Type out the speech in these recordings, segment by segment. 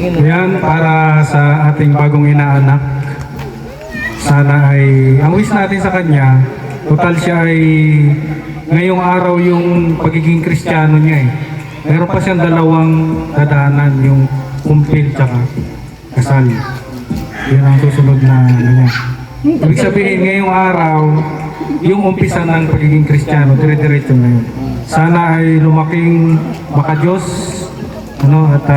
Yan para sa ating bagong inaanak. Sana ay, ang wish natin sa kanya, total siya ay ngayong araw yung pagiging Kristiyano niya eh. Meron pa siyang dalawang dadaanan, yung kumpil tsaka kasal. Yun ang susunod na ano niya. Ibig sabihin, ngayong araw, yung umpisa ng pagiging Kristiyano, dire-diretso na yun. Sana ay lumaking maka-Diyos, ano, at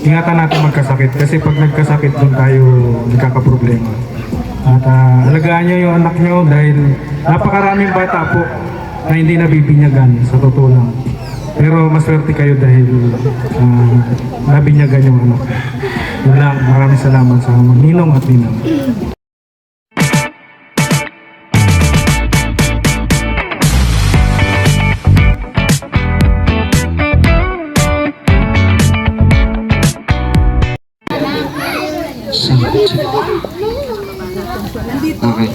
ingatan natin magkasakit. Kasi pag nagkasakit, doon tayo nagkakaproblema. At alagaan nyo yung anak nyo dahil napakaraming bata po na hindi nabibinyagan sa totoo lang. Pero maswerte kayo dahil nabinyagan yung anak. Yun lang, maraming salamat sa mga ninong at ninang. Okay.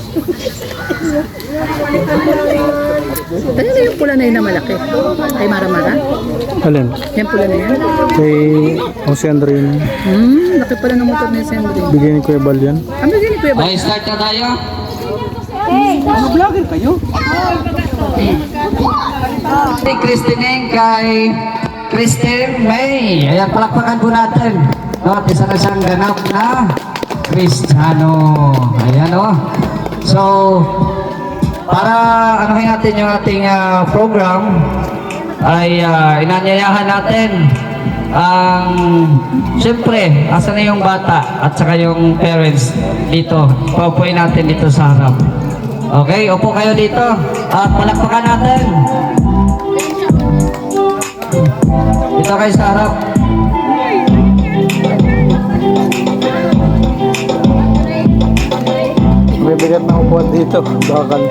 Ano na yung pula na yun na malaki? Kay Mara-Mara? Alin? Yan pula na yan? Kay Jose Andre yun. Laki pala ng motor ni Sandri. Bigay ni Kuya Bal yan. Ano din ni Kuya Bal? Okay, start na tayo. Ano vlogger kayo? Kay Christine, kay Christine May. Ayan, palakpakan po natin. No, at isa na siyang ganap na Kristiyano. Ayan o. So, para anuhin natin yung ating program, ay inanyayahan natin ang, siyempre, asan na yung bata at saka yung parents dito. Paupuin natin dito sa harap. Okay, upo kayo dito at palakpakan natin. Dito kayo sa harap. May bigat na upuan dito. Bakal.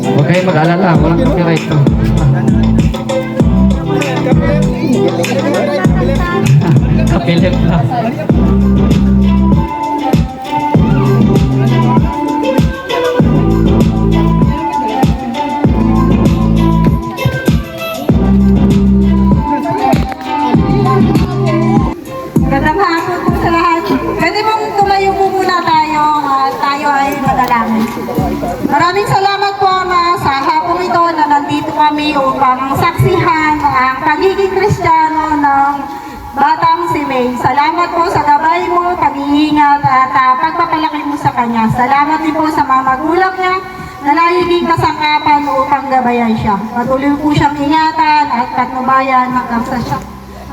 Huwag kayong mag-alala, walang copyright to. Kapilip lang. Magandang hapon po sa lahat. Pwede mong tumayo po muna tayo at tayo ay madalangin. Maraming salamat po Ama sa hapong ito na nandito kami upang saksihan ang pagiging Kristiyano ng batang si May. Salamat po sa gabay mo, pag-iingat at pagpapalaki mo sa kanya. Salamat din po sa mga magulang niya na nagiging kasangkapan upang gabayan siya. Patuloy po siyang ingatan at patnubayan hanggang sa siya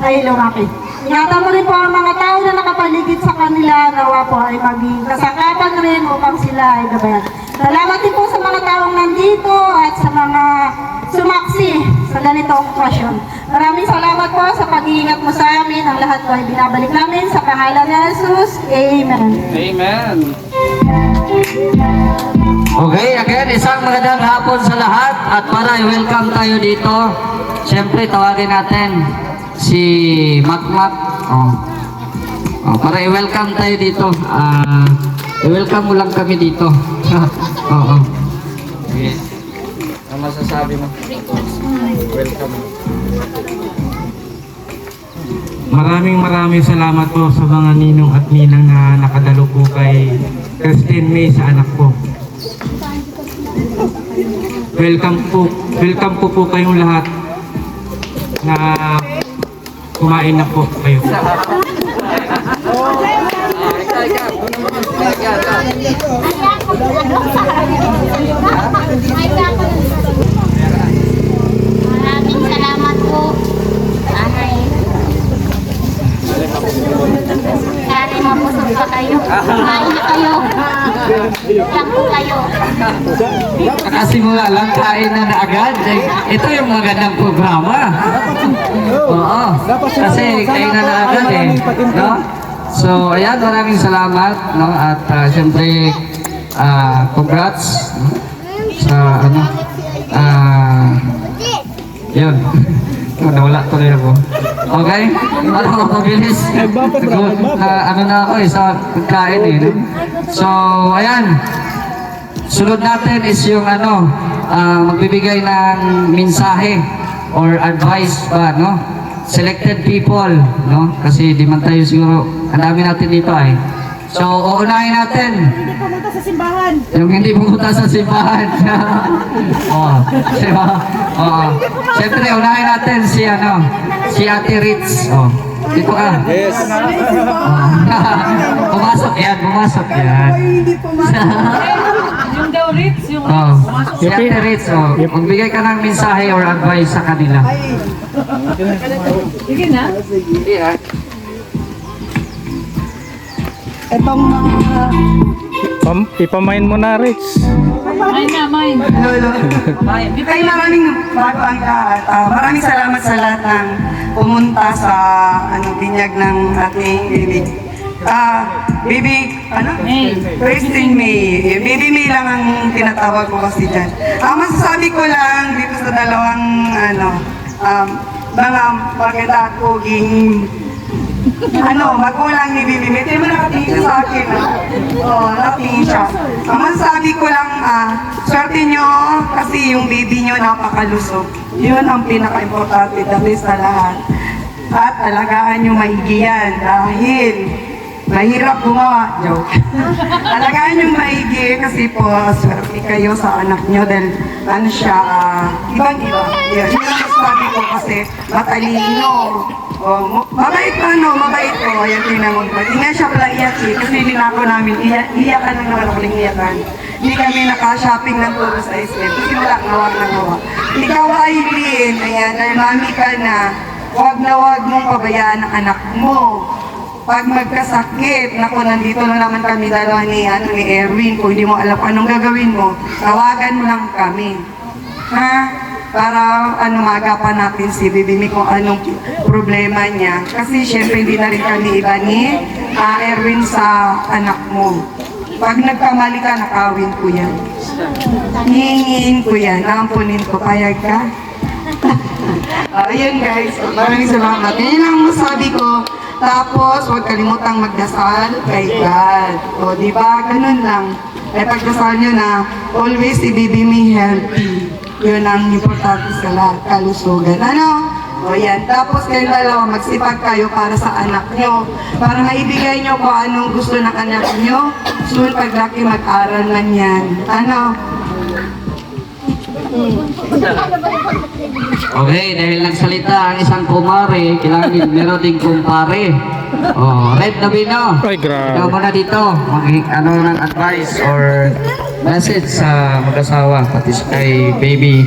ay lumaki. Ingatan mo rin po ang mga tao na nakapaligid sa kanila, nawa po ay maging kasangkapan rin upang sila ay gabayan. Salamat din po sa mga taong nandito at sa mga sumaksi sa ganitong okasyon. Maraming salamat po sa pag-iingat mo sa amin. Ang lahat po ay binabalik namin sa pangalan ni Jesus. Amen. Amen. Okay, again, isang magandang hapon sa lahat at para i-welcome tayo dito, siyempre tawagin natin si Makmak. Para i-welcome tayo dito. I-welcome mo lang kami dito. Oo. Okay. Ano masasabi mo? Welcome. Maraming salamat po sa mga ninong at ninang na nakadalo po kay Christine May sa anak ko. Welcome po kayong lahat na kumain na po kayo. Maraming salamat po. Anay. Sana mapusog pa kayo. Kumain na kayo. Lang po kayo. Nakasimula lang, kain na agad. Ito yung magandang programa. Oo. Kasi kain na agad eh. No? So, ayan, maraming salamat. No? At siyempre, congrats sa ano. Yun. Nawala tuloy ako. Okay? Ano, mabilis. Ano na ako eh, sa pagkain eh. No? So, ayan. Sunod natin is yung ano, magbibigay ng mensahe or advice ba, no? Selected people, no? Kasi di man tayo siguro, ang dami natin dito ay. So, uunahin natin. Hindi pumunta sa simbahan. Yung hindi pumunta sa simbahan. Oh, diba? Oh. Siyempre, unahin natin si si Ate Ritz. Oh. Dito ka. Yes. Pumasok yan, pumasok yan. Yung daw Ritz, yung Oh. Si Ate Ritz, oh. Magbigay ka ng mensahe or advice sa kanila. sige na. Hindi ah. Itong mga Ipamain mo na, Rich. Mine na, mine. Lolo. Ay, maraming salamat sa lahat ng pumunta sa binyag ng ating bibig. Baby, May. Christine May. Baby May lang ang tinatawag ko kasi dyan. Masasabi ko lang dito sa dalawang mga maganda koging magulang ni Bibi May. Hindi mo nakatingin siya sa akin. Oo, nakatingin siya. Ang masasabi ko lang, swerte nyo kasi yung baby nyo napakalusog. Yun ang pinaka-importante dati sa lahat. At alagaan nyo maigi yan dahil mahirap gumawa. Joke. Alagaan nyo maigi kasi po swerte kayo sa anak nyo dahil ibang-iba. Yun ang masasabi ko kasi matalino. Mabait po. Ayan, tingnan mo. Hindi nga siya pala iyak eh. Kasi ninako namin, iyakan lang naman ako ng iyakan. Hindi kami naka-shopping ng turo sa SM. Kasi wala, nawag. Ikaw Aileen, ayan, dahil mami ka na, wag mong pabayaan ang anak mo. Pag magkasakit, naku, nandito na naman kami dalawa ni Erwin. Kung hindi mo alam anong gagawin mo, tawagan mo lang kami. Ha? Para magapan natin si Bibi May kung anong problema niya. Kasi syempre hindi na rin kami iba ni Erwin sa anak mo. Pag nagkamali ka, nakawin ko yan. Hingin ko yan, naampunin ko, payag ka? Ayun guys, maraming salamat. Yan ang masabi ko. Tapos, huwag kalimutang magdasal kay God. O, di ba? Ganun lang. Pagdasal nyo na, always si Bibi May healthy. Yun ang importante sa lahat, kalusugan. O yan, tapos kayong dalawa, magsipag kayo para sa anak nyo. Para maibigay nyo kung anong gusto ng anak nyo. Soon, paglaki, mag-aral man yan. Okay, dahil nagsalita ang isang kumare, kailangan meron ding kumpare. Oh, Red Nabino. Ay, grabe. Ikaw muna dito, ng advice or message sa mag-asawa, pati kay baby.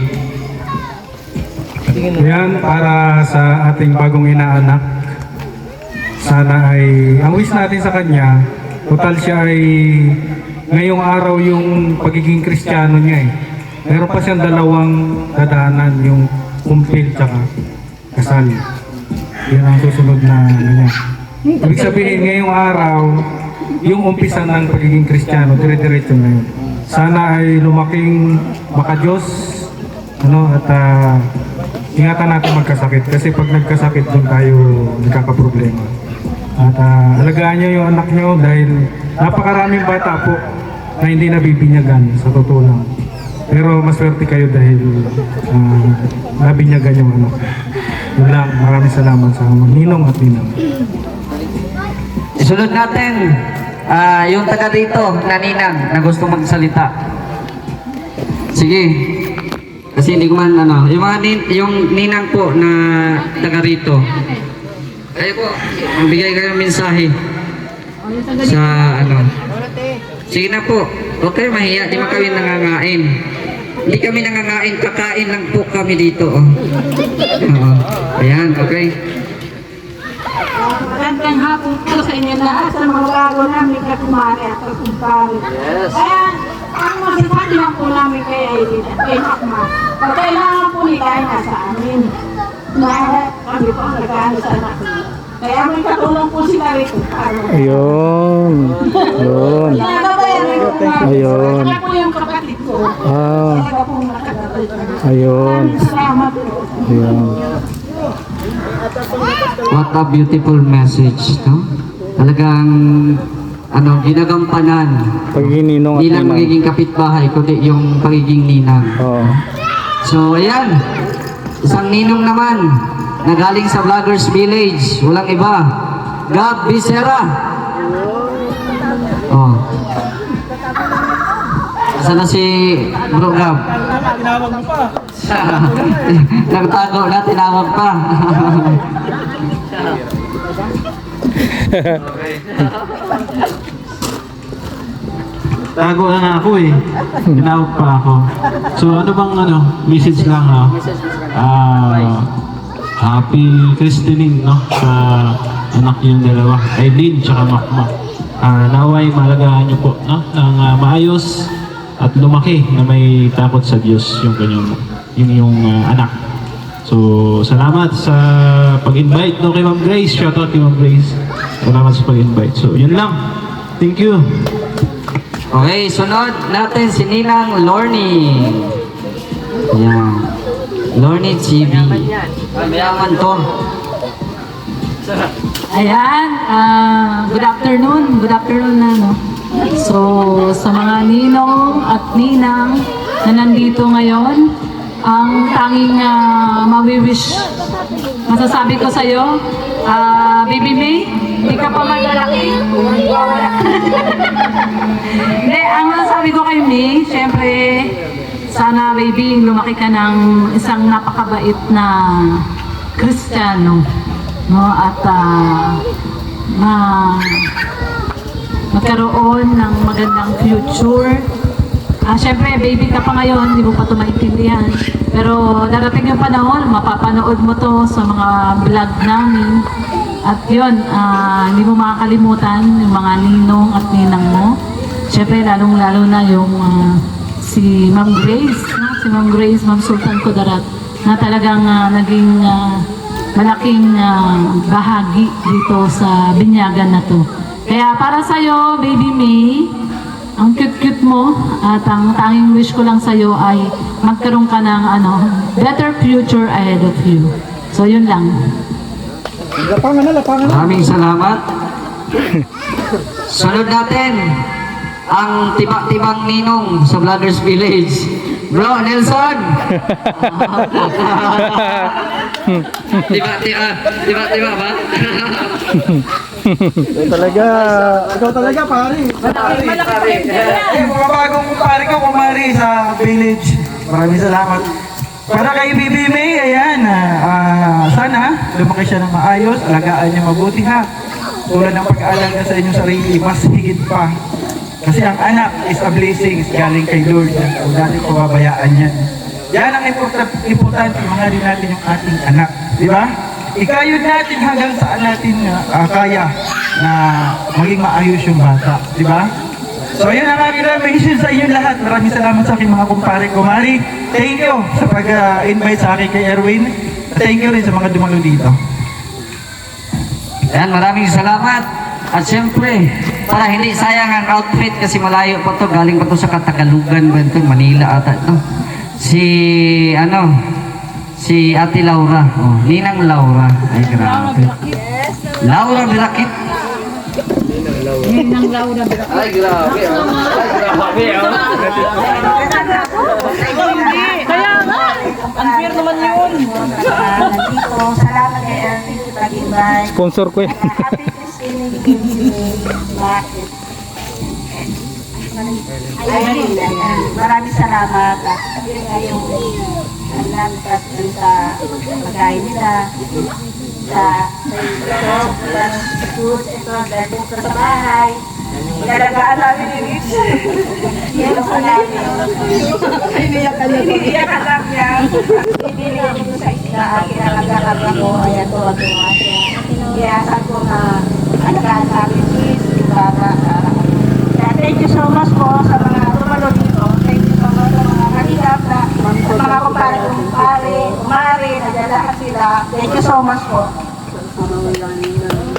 Yan para sa ating bagong inaanak. Sana ay, ang wish natin sa kanya, total siya ay ngayong araw yung pagiging Kristiyano niya eh. Meron pa siyang dalawang dadanan, yung kumpil tsaka kasal. Yun ang susunod na niya. Ibig sabihin, ngayong araw, yung umpisa ng pagiging Kristiyano, dire-diretso na yun. Sana ay lumaking maka-Diyos, at ingatan natin magkasakit. Kasi pag nagkasakit, doon tayo nagkakaproblema. At alagaan niyo yung anak niyo dahil napakaraming bata po na hindi nabibinyagan sa totoo lang. Pero maswerte kayo dahil nabinyagan yung anak. Yun lang, maraming salamat sa ninong at ninang. Isunod natin, yung taga dito, na ninang, na gusto magsalita. Sige. Kasi hindi ko man, yung ninang po na taga rito. Kayo po, magbigay kayo ng mensahe sa Sige na po. Okay, mahiya. Di man kami nangangain. Hindi kami nangangain. Kakain lang po kami dito. Ayan, okay. Magandang hapon po sa inyo lahat sa mga bago namin kakumari at kakumpari. Yes. Kaya, ang masasabi lang po namin kay Aileen at kay Akma, pag kailangan po nila ay nasa amin. Dahil kami po ang nagkano sa anak niyo. Kaya may katulong po sila rito. Ayun. Ayun. Ayun. Kaya po yung kapatid ko. Talaga po nakagabay. Ayun. Salamat po. Ayun. What a beautiful message, no? Talagang, ginagampanan. Pagiging ninong at Hindi lang ninang. magiging kapitbahay, kundi yung pagiging ninang. Oo. So, ayan. isang ninong naman na galing sa Vloggers Village. Walang iba. Gab Bisera. Oh. Saan na si Bro Gab? Tinawag mo pa. Nagtago na, tinawag pa. Tago na nga ako eh. Tinawag pa ako. So ano bang message lang ha? Happy christening no sa anak yung dalawa, Aileen tsaka Makmak. Naway malagaan niyo po no ng maayos at lumaki na may takot sa Diyos yung kanyang yung anak. So salamat sa pag-invite no kay Ma'am Grace. Shout out kay Ma'am Grace. Salamat sa pag-invite. So yun lang. Thank you. Okay, sunod natin si Ninang Lorny. Ayan. Lorny TV. Mayaman to. Ayan, good afternoon. Good afternoon na, no? So, sa mga ninong at ninang na nandito ngayon, ang tanging mawiwish, masasabi ko sa'yo, Baby May, hindi ka pa malalaki. Hindi, ang masasabi ko kay May, syempre, sana baby, lumaki ka ng isang napakabait na Kristiyano, no? At magkaroon ng magandang future. Syempre, baby ka pa ngayon, hindi mo pa ito maintindihan. Pero darating yung panahon, mapapanood mo to sa mga vlog namin. At yun, hindi mo makakalimutan yung mga ninong at ninang mo. Syempre, lalong-lalo na yung si Ma'am Grace, no? Si Ma'am Grace, Ma'am Sultan Kudarat, na talagang naging malaking bahagi dito sa binyagan na to. Kaya para sa'yo, Baby May, ang cute-cute mo at ang tanging wish ko lang sa'yo ay magkaroon ka ng better future ahead of you. So yun lang. Maraming salamat. Sunod natin ang tibak-tibang ninong sa Vloggers Village. Bro, Nelson! Tiba-tiba ba? Ikaw talaga pare. Mga bagong pare ko kumari sa village. Maraming salamat. Para kay Bibi May, ayan, sana lumaki siya ng maayos, alagaan niya mabuti ha. Tulad ng pag-aalaga sa inyong sarili, mas higit pa. Kasi ang anak is a blessing, galing kay Lord. Huwag natin pababayaan yan. Yan ang importante, mga rin natin yung ating anak. Di ba? Ikayod natin hanggang saan natin kaya na maging maayos yung bata. Di ba? So yun ang aking mention sa inyo lahat. Maraming salamat sa aking mga kumpare kumari. Thank you sa pag-invite sa akin kay Erwin. Thank you rin sa mga dumalo dito. Yan, maraming salamat. At syempre, para hindi sayang ang outfit kasi malayo pa to, galing pa to sa Katagalugan, Manila ata to. Si Ate Laura. Oh, Ninang Laura. Ay, grabe. Laura Birakit. Ninang Laura. Ay, grabe. Kaya nga, unfair naman yun. Nandito, salamat kay Erwin sa pag-invite. Sponsor ko yan. Happy Christmas. Maraming salamat at kayong lampas dun sa pagkain nila, sa food, ito, dahil po sa bahay. Nalagaan namin ni Rich. Yan po namin. Iniyakan lang niya. Iniyakan ko sa isla. Kinakagakag ako. Ayan po, magawa siya. Kaya saan ko na alagaan namin is yung bata. Kaya thank you so much po sa mga tumalo dito. Thank you so much sa mga kanilap na sa mga kumare, nadalahan sila. Thank you so much po.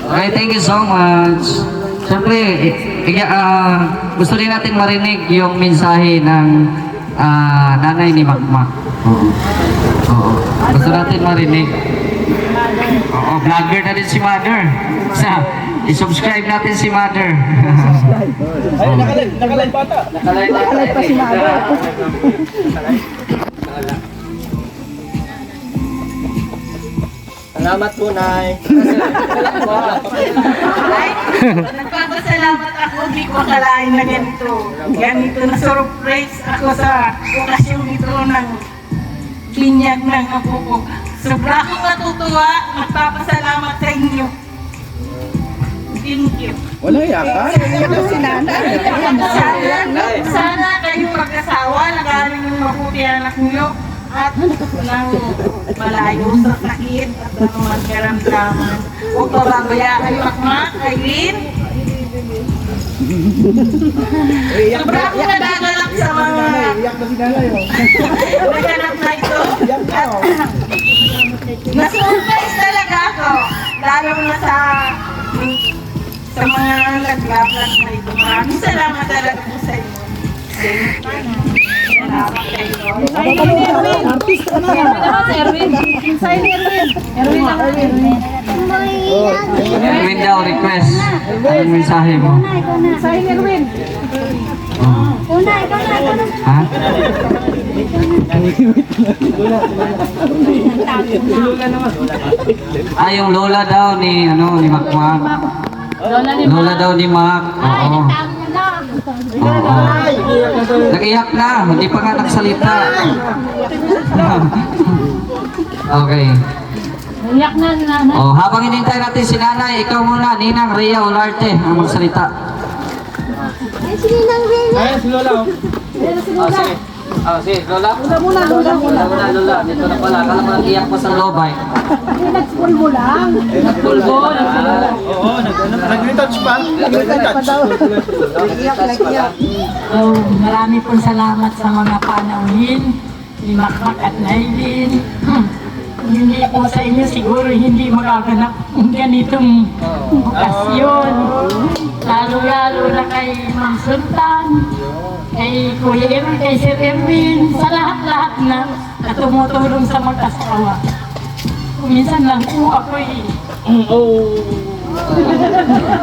Okay, thank you so much. Siyempre, gusto rin natin marinig yung mensahe ng nanay ni Makmak. Oo. Gusto natin marinig. Oo, vlogger na din si Mother. I-subscribe natin si Mother. Ay, nakalive bata. Nakalive pa si Mother. Salamat po, Nay. Ay, nagpapasalamat ako, hindi ko akalain na ganito. Ganito na surprise ako sa okasyon nito ng binyag ng apo ko. Sobra akong natutuwa, nagpapasalamat sa inyo. Thank you. Wala yaka? Sana kayong mag-asawa, nag-aaral yung mabuti anak niyo at nang malayo sa sakit at ng mga karamdaman. Huwag bababaya kayo akma, Aileen. Sobra akong nagagalak sa mga naganap na ito. Nasurprise talaga ako, lalo na sa mga nag-vlog na ito. Maraming salamat talaga po sa inyo. Salamat kayo. Erwin daw, request. Anong mensahe mo? Ha? Yung lola daw ni Makmak. Lola daw ni Mac. Oo. Oo. Nag-iyak na, hindi pa nga nagsalita. Okay. Iyak na nanay. Oh, habang hinintay natin si nanay, ikaw muna, Ninang Rhea Olarte, ang magsalita. Ayan, si Lola. Sige, Lola. Lola. Dito na pala. Akala mo nag-iyak pa sa loob ay. Nagpulbo. Oo, nag-retouch pa. Nag-retouch. So, marami pong salamat sa mga panauhin ni Makmak at Nailin. Hindi po sa inyo siguro hindi magaganap ang ganitong okasyon. Lalo-lalo na kay Ma'am Sultan, kay Kuya Erwin, kay Sir Erwin, sa lahat-lahat na tumutulong sa mag-asawa. Minsan lang po ako'y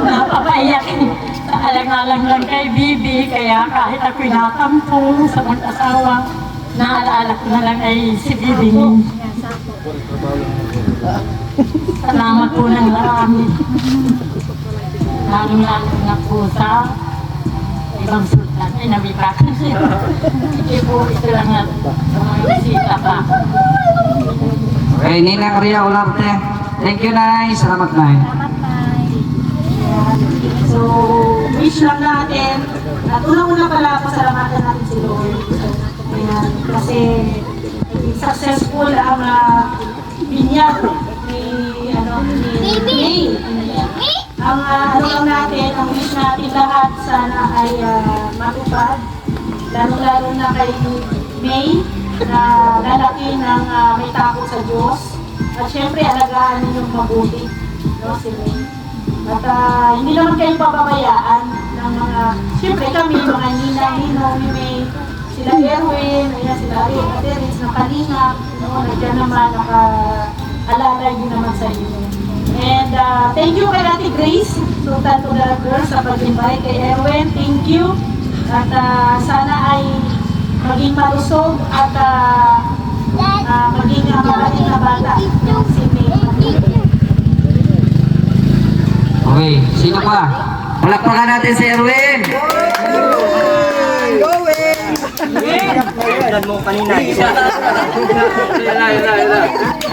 napapaiyak sa alang-alang lang kay Bibi, kaya kahit ako'y natampo sa mag-asawa, naaalala ko na lang ay si Bibi. Salamat po ng marami. Lalo-lalo na po sa ibang sultan. Ay, nabibakan siya. Hindi po ito lang na bisita pa. Okay, Ninang Rhea Olarte. Thank you, Nay. Salamat, Nay. So, wish lang natin. At unang-una pala, pasalamatan natin si Lord. Ayan, kasi successful ang binyag ni May. Ang lang natin, ang wish natin lahat sana ay matupad. Lalo-lalo na kay May na lalaki ng may takot sa Diyos. At syempre, alagaan ninyong mabuti, no, si May. At hindi naman kayo pababayaan ng mga, syempre kami, mga ninang-ninong ni May, sila Erwin, ayan, sila Ateris, ng Kalingap, no, nandiyan naman, naka-alalay din naman sa inyo. And thank you kay Ate Grace, Sultan to the Girls, sa pag-invite kay Erwin, thank you. At sana ay maging malusog at maging mabalik na bata si May. Okay, sino pa? Palakpakan natin si Erwin. Dan mo kanina.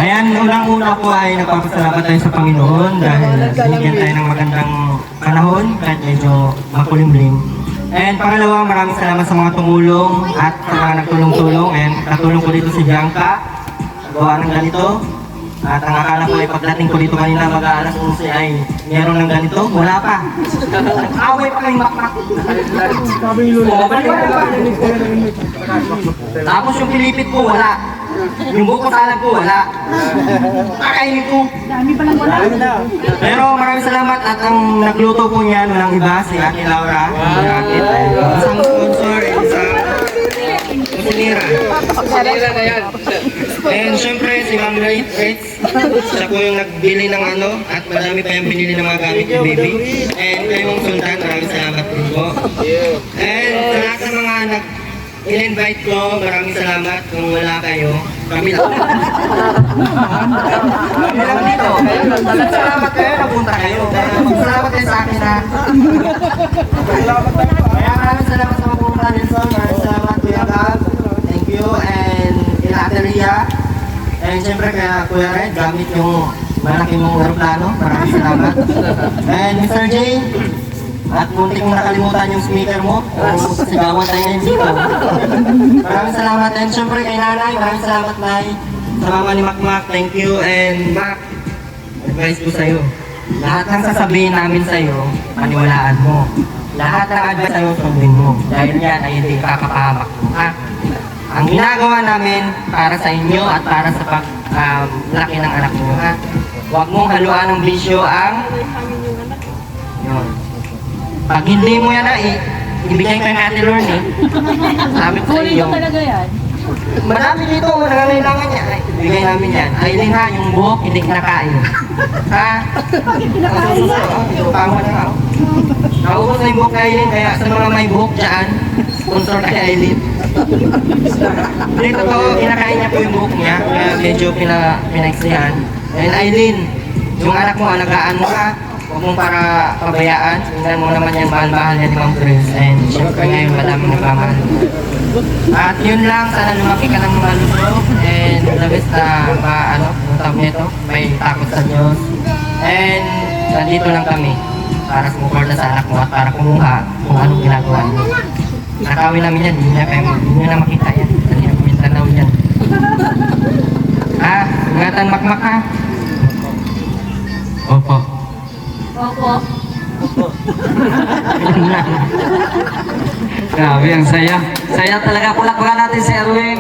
Ayan, unang-una po ay nagpapasalamat tayo sa Panginoon dahil binigyan tayo ng magandang panahon kahit medyo makulimlim. And pangalawa, maraming salamat sa mga tumulong at sa mga nagtulong-tulong. And katulong ko dito si Bianca, gawa ng ganito. At ang akala ko ay pagdating ko dito kanina mag-aalas 11 ay meron ng ganito, wala pa. Away pa kayong Makmak. Tapos yung pilipit ko, wala. Yung buko salad ko, wala. Kakainin ko. Pero maraming salamat at ang nagluto po niyan, walang iba, si Ate Laura. Isang sponsor, isang kusinira. And syempre si Ma'am Rates, siya po yung nagbili ng at madami pa yung binili ng mga gamit ni Baby. And kay Ma'am Sultan, maraming salamat din po. And sa lahat ng mga in-invite ko, maraming salamat kung wala kayo. Kami lang. Kami lang dito. Salamat kayo, napunta kayo. Salamat kayo sa akin na. Kaya maraming salamat sa pupunta, Nelson. Maraming salamat, Kuya Gab. Thank you. And kila Ate Rhea. And syempre kaya Kuya Red, gamit yung malaki mong aeroplano. Maraming salamat. And Mr. J, at muntik mong nakalimutan yung speaker mo. Sigawan tayo ngayon dito. Maraming salamat. And syempre kay Nanay, maraming salamat, Nay. Sa mama ni Makmak, thank you. And Mac, advice ko sa'yo. Lahat ng sasabihin namin sa'yo, paniwalaan mo. Lahat ng advice sa'yo, sundin mo. Dahil yan ay hindi kakapahamak mo, ha? Ang ginagawa namin para sa inyo at para sa laki ng anak mo, ha? Huwag mong haluan ng bisyo ang... Yun. Pag hindi mo yan na ibigay kay Ate Lorne, sabi ko sa iyo. talaga yan. Marami dito, nangangailangan niya. Ay, ibigay namin yan. Aileen ha, yung buhok, hindi kinakain. Ha? Ito, tama na nga. Naubos na yung buhok kay Aileen, kaya sa mga may buhok dyan, sponsor kay Aileen. Dito to, kinakain niya po yung buhok niya, kaya medyo pinaiksihan. And Aileen, yung anak mo, alagaan mo ha. Huwag mong para pabayaan. Tingnan mo naman yan, mahal-mahal yan ni Ma'am Chris. And syempre ngayon, madami nagmamahal. At yun lang, sana lumaki ka ng malusog. And the best na, yung tawag nito, may takot sa Diyos. And nandito lang kami para sumuporta sa anak mo at para kumuha kung anong ginagawa niyo. Nakawin namin yan, hindi nyo na makita yan. Hindi na kumintanaw yan. Ingatan Makmak ha. Opo. Opo. Grabe, ang saya. Saya talaga. Palakpakan natin si Erwin.